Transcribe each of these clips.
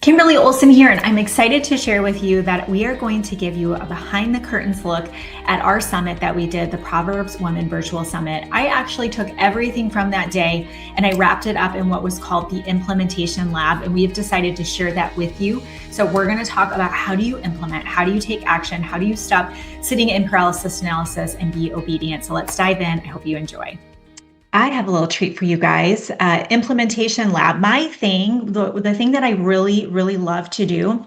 Kimberly Olson here, and I'm excited to share with you that we are going to give you a behind the curtains look at our summit that we did, the Proverbs Women Virtual Summit. I actually took everything from that day and I wrapped it up in what was called the Implementation Lab, and we've decided to share that with you. So we're going to talk about how do you implement, how do you take action, how do you stop sitting in paralysis analysis and be obedient. So let's dive in. I hope you enjoy. I have a little treat for you guys. Implementation Lab. My thing, the thing that I really, really love to do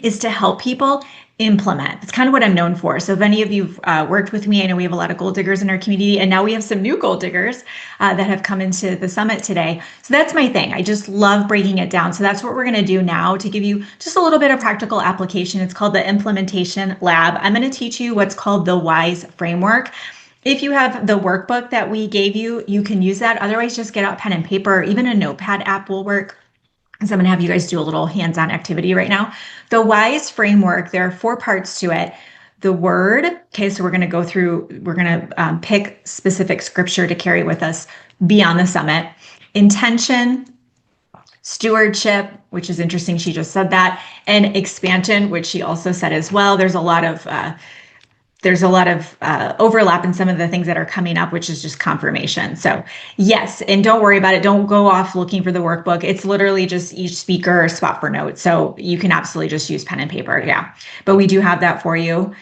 is to help people implement. It's kind of what I'm known for. So if any of you've worked with me, I know we have a lot of goal diggers in our community, and now we have some new goal diggers that have come into the summit today. So that's my thing. I just love breaking it down. So that's what we're going to do now to give you just a little bit of practical application. It's called the Implementation Lab. I'm going to teach you what's called the W.I.S.E framework. If you have the workbook that we gave you, you can use that. Otherwise, just get out pen and paper, or even a notepad app will work. So I'm going to have you guys do a little hands-on activity right now. The W.I.S.E framework, there are 4 parts to it. The word, okay, so we're going to go through, we're going to pick specific scripture to carry with us beyond the summit. Intention, stewardship, which is interesting, she just said that, and expansion, which she also said as well. There's a lot of overlap in some of the things that are coming up, which is just confirmation. So yes, and don't worry about it. Don't go off looking for the workbook. It's literally just each speaker spot for notes. So you can absolutely just use pen and paper. Yeah, but we do have that for you.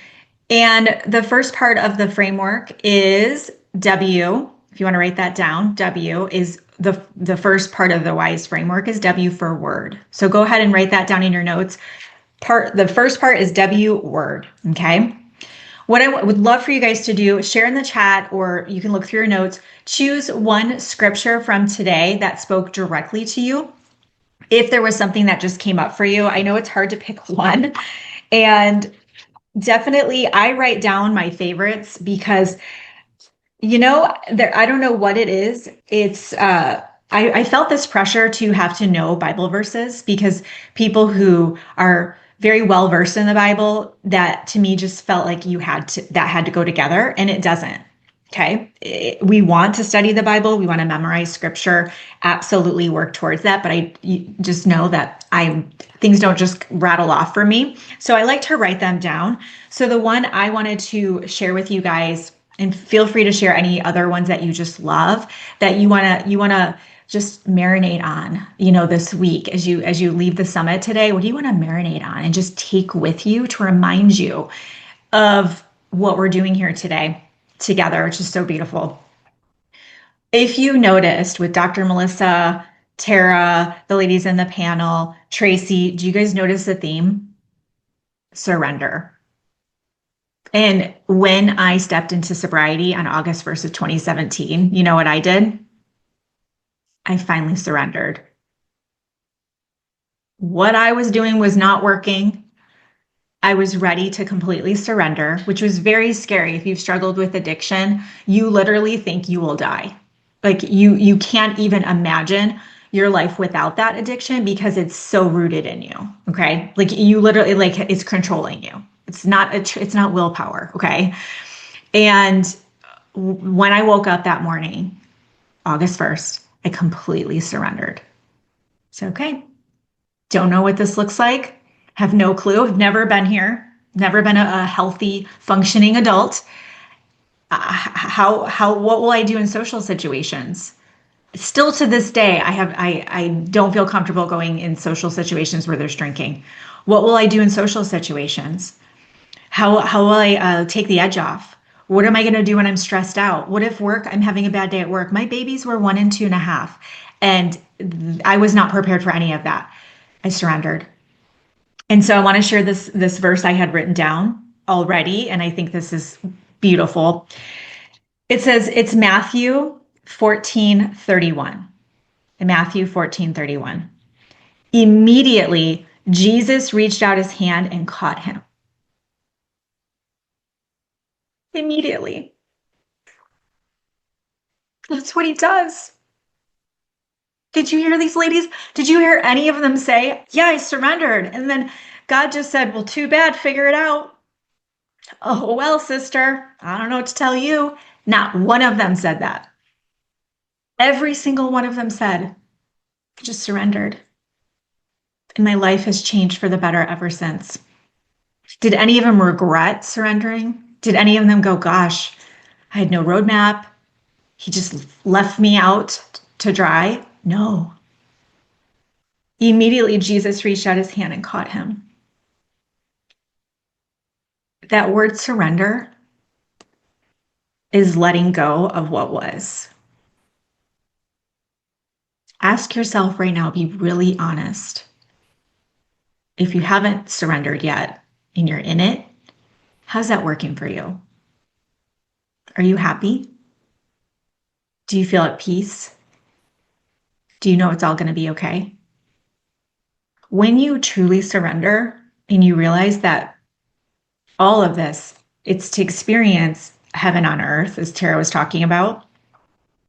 And the first part of the framework is W. If you want to write that down, W is the first part of the W.I.S.E framework is W for word. So go ahead and write that down in your notes. The first part is W, word. Okay. What I would love for you guys to do is share in the chat, or you can look through your notes, choose one scripture from today that spoke directly to you. If there was something that just came up for you, I know it's hard to pick one. And definitely I write down my favorites because, I don't know what it is. It's, I felt this pressure to have to know Bible verses because people who are very well versed in the Bible, that to me just felt like that had to go together, and it doesn't. Okay. We want to study the Bible. We want to memorize scripture, absolutely work towards that. But you just know that things don't just rattle off for me. So I like to write them down. So the one I wanted to share with you guys, and feel free to share any other ones that you just love, that you want to just marinate on, this week as you leave the summit today. What do you want to marinate on and just take with you to remind you of what we're doing here today together, which is so beautiful. If you noticed with Dr. Melissa, Tara, the ladies in the panel, Tracy, do you guys notice the theme? Surrender. And when I stepped into sobriety on August 1st of 2017, you know what I did? I finally surrendered. What I was doing was not working. I was ready to completely surrender, which was very scary. If you've struggled with addiction, you literally think you will die. Like you can't even imagine your life without that addiction because it's so rooted in you. Okay. Like you literally, like it's controlling you. It's not willpower. Okay. And when I woke up that morning, August 1st, I completely surrendered. So, okay. Don't know what this looks like. Have no clue. I've never been here. Never been a healthy, functioning adult. What will I do in social situations? Still to this day, I don't feel comfortable going in social situations where there's drinking. What will I do in social situations? How will I take the edge off? What am I going to do when I'm stressed out? What if I'm having a bad day at work? My babies were 1 and 2.5, and I was not prepared for any of that. I surrendered. And so I want to share this verse I had written down already, and I think this is beautiful. It says, it's Matthew 14:31. Matthew 14:31. Immediately, Jesus reached out his hand and caught him. Immediately. That's what he does. Did you hear these ladies? Did you hear any of them say, yeah, I surrendered? And then God just said, well, too bad, figure it out. Oh, well, sister, I don't know what to tell you. Not one of them said that. Every single one of them said, just surrendered. And my life has changed for the better ever since. Did any of them regret surrendering? Did any of them go, gosh, I had no roadmap. He just left me out to dry? No. Immediately, Jesus reached out his hand and caught him. That word surrender is letting go of what was. Ask yourself right now, be really honest. If you haven't surrendered yet and you're in it, how's that working for you? Are you happy? Do you feel at peace? Do you know it's all going to be okay? When you truly surrender and you realize that all of this, it's to experience heaven on earth, as Tara was talking about,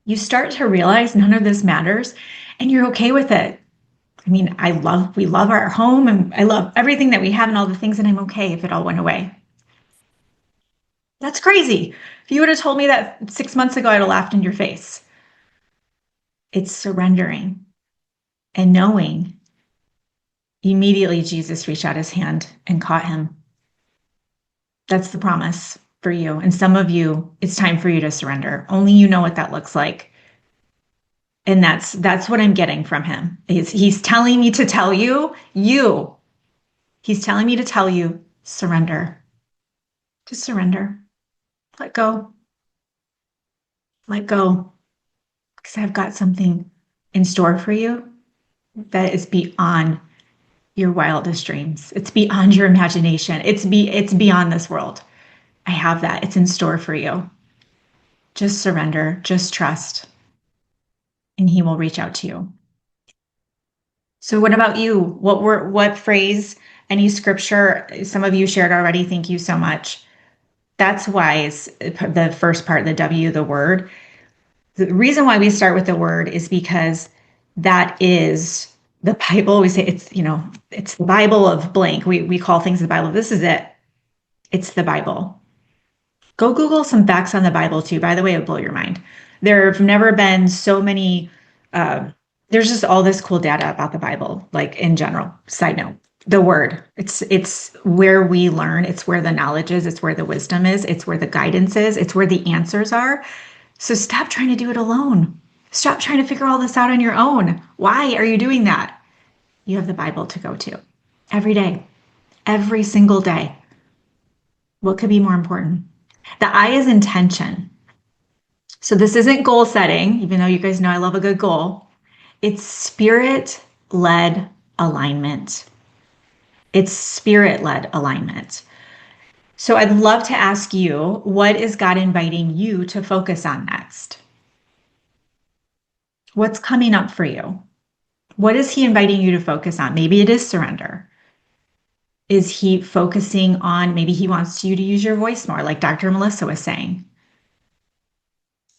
you start to realize none of this matters and you're okay with it. I mean, we love our home and I love everything that we have and all the things, and I'm okay if it all went away. That's crazy. If you would have told me that 6 months ago, I'd have laughed in your face. It's surrendering and knowing. Immediately, Jesus reached out his hand and caught him. That's the promise for you. And some of you, it's time for you to surrender. Only you know what that looks like. And that's what I'm getting from him. He's telling me to tell you, he's telling me to tell you, surrender. Just surrender. Let go. Let go. Because I've got something in store for you that is beyond your wildest dreams. It's beyond your imagination. It's beyond this world. I have that. It's in store for you. Just surrender. Just trust. And he will reach out to you. So what about you? What phrase, any scripture, some of you shared already, thank you so much. That's WISE, the first part, the W, the word. The reason why we start with the word is because that is the Bible. We say it's the Bible of blank. We call things the Bible. This is it. It's the Bible. Go Google some facts on the Bible too. By the way, it'll blow your mind. There have never been so many, there's just all this cool data about the Bible, like in general. Side note, the word, it's where we learn. It's where the knowledge is. It's where the wisdom is. It's where the guidance is. It's where the answers are. So stop trying to do it alone. Stop trying to figure all this out on your own. Why are you doing that? You have the Bible to go to every day, every single day. What could be more important? The I is intention. So this isn't goal setting, even though you guys know I love a good goal. It's spirit-led alignment. It's spirit-led alignment. So I'd love to ask you, what is God inviting you to focus on next? What's coming up for you? What is he inviting you to focus on? Maybe it is surrender. Is he focusing on, maybe he wants you to use your voice more, like Dr. Melissa was saying.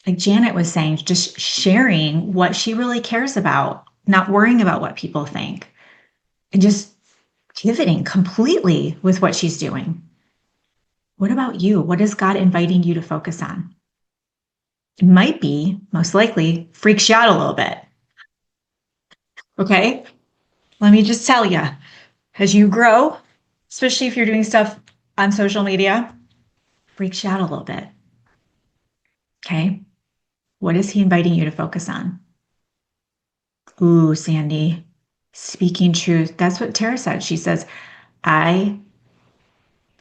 Like Janet was saying, just sharing what she really cares about, not worrying about what people think, and just pivoting completely with what she's doing. What about you? What is God inviting you to focus on? It might be, most likely, freaks you out a little bit. Okay? Let me just tell you, as you grow, especially if you're doing stuff on social media, freaks you out a little bit. Okay? What is he inviting you to focus on? Ooh, Sandy, speaking truth. That's what Tara said. She says, I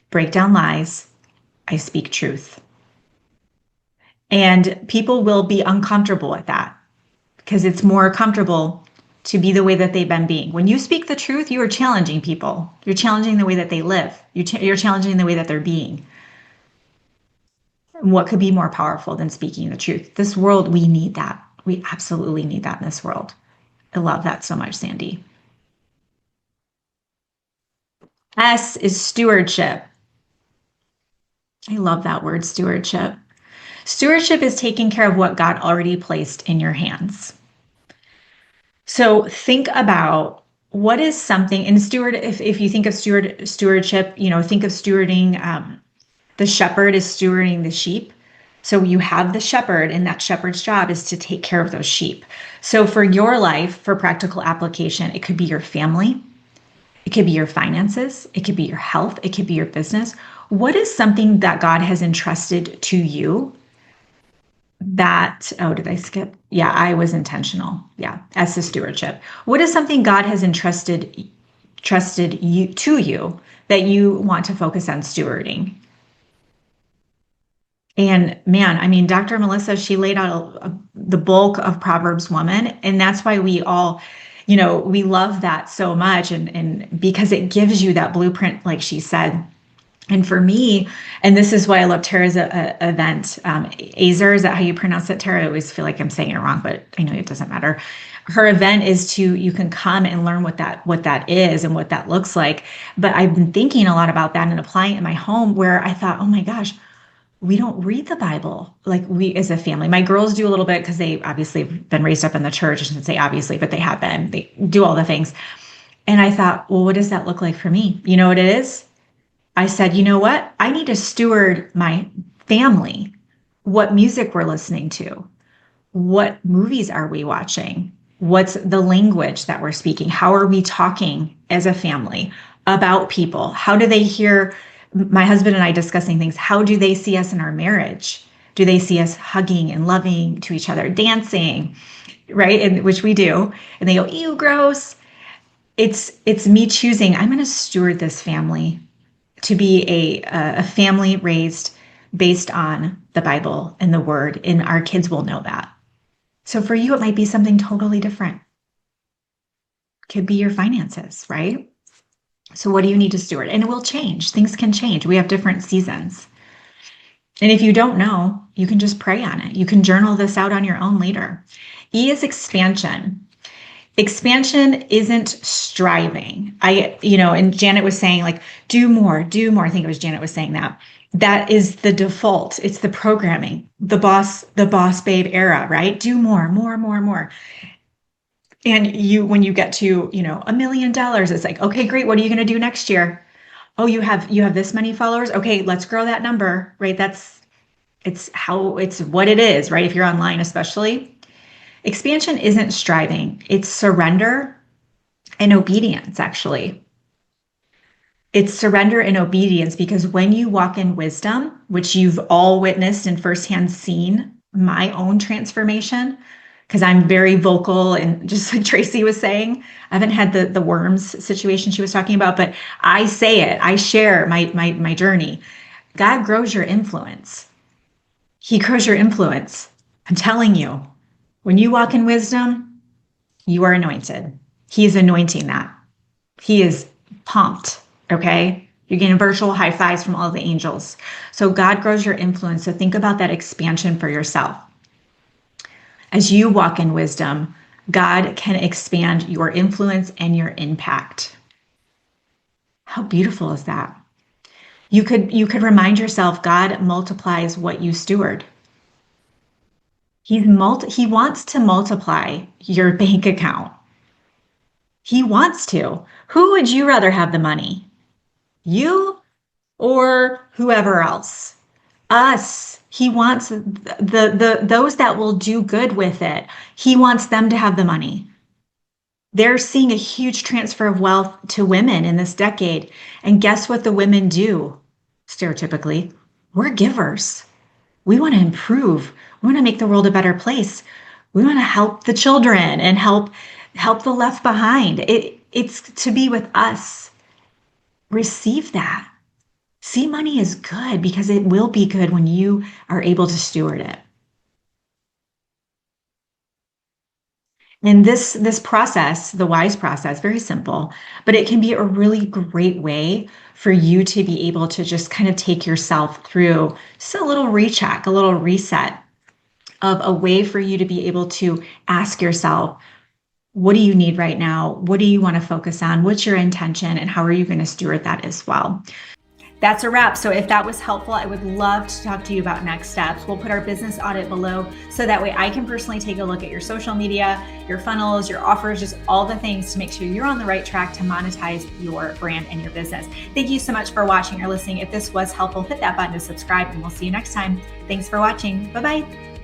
break down lies. I speak truth. And people will be uncomfortable with that because it's more comfortable to be the way that they've been being. When you speak the truth, you are challenging people. You're challenging the way that they live. You're challenging the way that they're being. And what could be more powerful than speaking the truth? This world, we need that. We absolutely need that in this world. I love that so much, Sandy. S is stewardship. I love that word, stewardship. Stewardship is taking care of what God already placed in your hands. So think about what is something, and steward, if you think of stewardship, think of stewarding, the shepherd is stewarding the sheep. So you have the shepherd, and that shepherd's job is to take care of those sheep. So for your life, for practical application, it could be your family. It could be your finances. It could be your health. It could be your business. What is something that God has entrusted to you that, oh, did I skip? Yeah, I was intentional. Yeah, as to stewardship. What is something God has trusted you to you that you want to focus on stewarding? And man, I mean, Dr. Melissa, she laid out the bulk of Proverbs woman, and that's why we all, we love that so much, and because it gives you that blueprint, like she said. And for me, and this is why I love Tara's event, Azer, is that how you pronounce it, Tara? I always feel like I'm saying it wrong, but I know it doesn't matter. Her event is you can come and learn what that is and what that looks like. But I've been thinking a lot about that and applying it in my home, where I thought, oh my gosh, we don't read the Bible like we as a family. My girls do a little bit because they obviously have been raised up in the church. I shouldn't say obviously, but they have been. They do all the things. And I thought, well, what does that look like for me? You know what it is? I said, you know what? I need to steward my family. What music we're listening to? What movies are we watching? What's the language that we're speaking? How are we talking as a family about people? How do they hear my husband and I discussing things? How do they see us in our marriage? Do they see us hugging and loving to each other, dancing, right? And which we do. And they go, ew, gross. It's me choosing, I'm going to steward this family to be a family raised based on the Bible and the Word, and our kids will know that. So for you, it might be something totally different. Could be your finances, right? So what do you need to steward? And it will change. Things can change. We have different seasons. And if you don't know, you can just pray on it. You can journal this out on your own later. E is expansion. Expansion isn't striving. And Janet was saying, like, do more. I think it was Janet was saying that. That is the default. It's the programming, the boss babe era, right? Do more. And when you get to, $1 million, it's like, okay, great. What are you going to do next year? Oh, you have this many followers. Okay, let's grow that number, right? It's what it is, right? If you're online, especially. Expansion isn't striving. It's surrender and obedience, actually. It's surrender and obedience, because when you walk in wisdom, which you've all witnessed and firsthand seen my own transformation, because I'm very vocal, and just like Tracy was saying, I haven't had the worms situation she was talking about, but I say it, I share my journey. God grows your influence. He grows your influence. I'm telling you, when you walk in wisdom, you are anointed. He is anointing that. He is pumped, okay? You're getting virtual high fives from all the angels. So God grows your influence. So think about that expansion for yourself. As you walk in wisdom, God can expand your influence and your impact. How beautiful is that? You could remind yourself, God multiplies what you steward. He wants to multiply your bank account. He wants to. Who would you rather have the money? You or whoever else? Us. He wants those that will do good with it. He wants them to have the money. They're seeing a huge transfer of wealth to women in this decade. And guess what the women do? Stereotypically, we're givers. We want to improve. We want to make the world a better place. We want to help the children and help the left behind. It's to be with us. Receive that. See, money is good because it will be good when you are able to steward it. And this process, the WISE process, very simple, but it can be a really great way for you to be able to just kind of take yourself through just a little recheck, a little reset of a way for you to be able to ask yourself, what do you need right now? What do you want to focus on? What's your intention? And how are you going to steward that as well? That's a wrap. So if that was helpful, I would love to talk to you about next steps. We'll put our business audit below so that way I can personally take a look at your social media, your funnels, your offers, just all the things to make sure you're on the right track to monetize your brand and your business. Thank you so much for watching or listening. If this was helpful, hit that button to subscribe and we'll see you next time. Thanks for watching. Bye-bye.